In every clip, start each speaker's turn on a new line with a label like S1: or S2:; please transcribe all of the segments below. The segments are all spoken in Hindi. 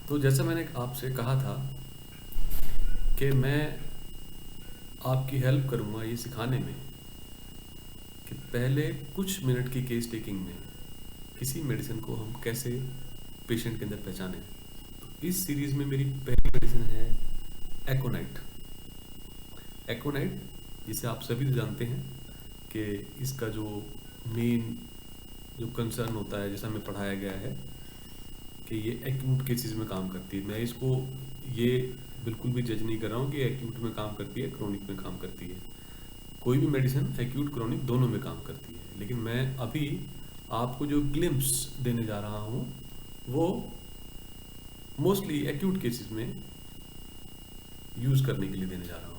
S1: तो जैसा मैंने आपसे कहा था कि मैं आपकी हेल्प करूँगा ये सिखाने में कि पहले कुछ मिनट की केस टेकिंग में किसी मेडिसिन को हम कैसे पेशेंट के अंदर पहचानें। तो इस सीरीज़ में मेरी पहली मेडिसिन है एकोनाइट। एकोनाइट जिसे आप सभी जानते हैं कि इसका जो मेन जो कंसर्न होता है, जैसा हमें पढ़ाया गया है कि ये एक्यूट केसेस में काम करती है। मैं इसको ये बिल्कुल भी जज नहीं कर रहा हूँ कि एक्यूट में काम करती है क्रोनिक में काम करती है। कोई भी मेडिसिन एक्यूट क्रोनिक दोनों में काम करती है, लेकिन मैं अभी आपको जो ग्लिम्स देने जा रहा हूँ वो मोस्टली एक्यूट केसेस में यूज़ करने के लिए देने जा रहा हूँ।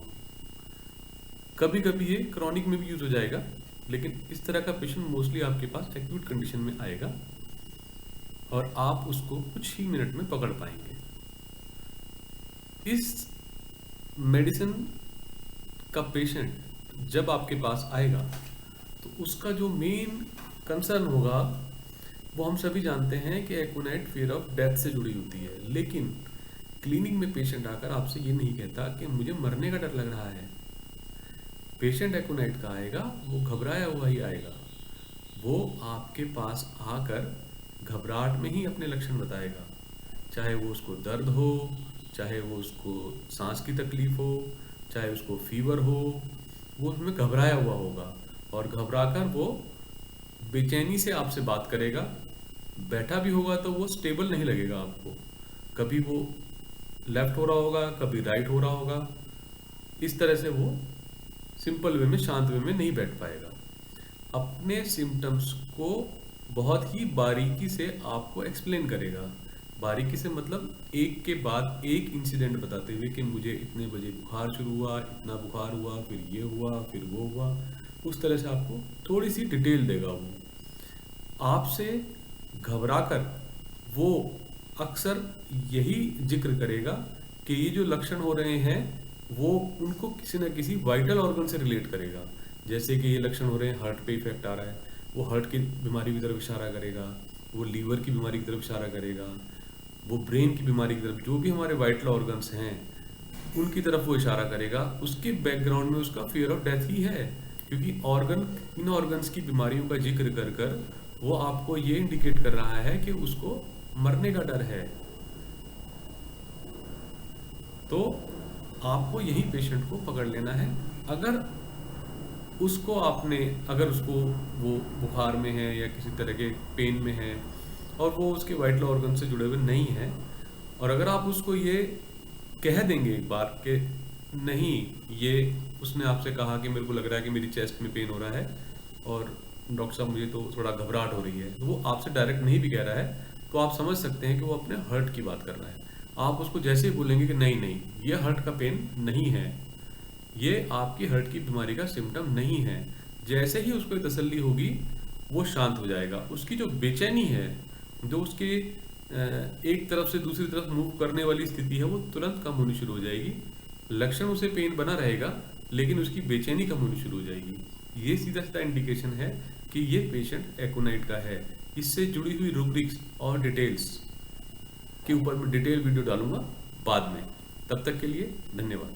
S1: कभी कभी ये क्रोनिक में भी यूज़ हो जाएगा, लेकिन इस तरह का पेशेंट मोस्टली आपके पास एक्यूट कंडीशन में आएगा और आप उसको कुछ ही मिनट में पकड़ पाएंगे। इस मेडिसिन का पेशेंट जब आपके पास आएगा तो उसका जो मेन कंसर्न होगा वो हम सभी जानते हैं कि एकोनाइट फियर ऑफ डेथ से जुड़ी होती है। लेकिन क्लिनिक में पेशेंट आकर आपसे ये नहीं कहता कि मुझे मरने का डर लग रहा है। पेशेंट एकोनाइट का आएगा, वो घबराया हुआ ही आएगा। वो आपके पास आकर घबराहट में ही अपने लक्षण बताएगा, चाहे वो उसको दर्द हो, चाहे वो उसको सांस की तकलीफ हो, चाहे उसको फीवर हो, वो उसमें घबराया हुआ होगा और घबराकर वो बेचैनी से आपसे बात करेगा। बैठा भी होगा तो वो स्टेबल नहीं लगेगा आपको, कभी वो लेफ्ट हो रहा होगा, कभी राइट हो रहा होगा। इस तरह से वो सिंपल वे में, शांत वे में नहीं बैठ पाएगा। अपने सिम्टम्स को बहुत ही बारीकी से आपको एक्सप्लेन करेगा। बारीकी से मतलब एक के बाद एक इंसिडेंट बताते हुए कि मुझे इतने बजे बुखार शुरू हुआ, इतना बुखार हुआ, फिर ये हुआ, फिर वो हुआ। उस तरह से आपको थोड़ी सी डिटेल देगा वो। आपसे घबराकर वो अक्सर यही जिक्र करेगा कि ये जो लक्षण हो रहे हैं वो उनको किसी न किसी वाइटल ऑर्गन से रिलेट करेगा। जैसे कि ये लक्षण हो रहे हैं, हार्ट पे इफेक्ट आ रहा है, वो हार्ट की बीमारी की तरफ इशारा करेगा, वो लीवर की बीमारी की तरफ इशारा करेगा, वो ब्रेन की बीमारी की तरफ, जो भी हमारे वाइटल ऑर्गन्स हैं उनकी तरफ वो इशारा करेगा। उसके बैकग्राउंड में उसका फियर ऑफ डेथ ही है, क्योंकि ऑर्गन, इन ऑर्गन्स की बीमारियों का जिक्र कर कर वो आपको ये इंडिकेट कर रहा है कि उसको मरने का डर है। तो आपको यही पेशेंट को पकड़ लेना है। अगर उसको आपने, अगर उसको वो बुखार में है या किसी तरह के पेन में है और वो उसके वाइटल ऑर्गन से जुड़े हुए नहीं है, और अगर आप उसको ये कह देंगे एक बार कि नहीं, ये उसने आपसे कहा कि मेरे को लग रहा है कि मेरी चेस्ट में पेन हो रहा है और डॉक्टर साहब मुझे तो थोड़ा घबराहट हो रही है, तो वो आपसे डायरेक्ट नहीं भी कह रहा है, तो आप समझ सकते हैं कि वो अपने हर्ट की बात कर रहा है। आप उसको जैसे ही बोलेंगे कि नहीं नहीं, ये हर्ट का पेन नहीं है, ये आपकी हर्ट की बीमारी का सिम्टम नहीं है, जैसे ही उसको तसल्ली होगी वो शांत हो जाएगा। उसकी जो बेचैनी है, जो उसके एक तरफ से दूसरी तरफ मूव करने वाली स्थिति है, वो तुरंत कम होनी शुरू हो जाएगी। लक्षण उसे पेन बना रहेगा, लेकिन उसकी बेचैनी कम होनी शुरू हो जाएगी। ये सीधा सीधा इंडिकेशन है कि ये पेशेंट एकोनाइट का है। इससे जुड़ी हुई रूब्रिक्स और डिटेल्स के ऊपर मैं डिटेल वीडियो डालूंगा बाद में। तब तक के लिए धन्यवाद।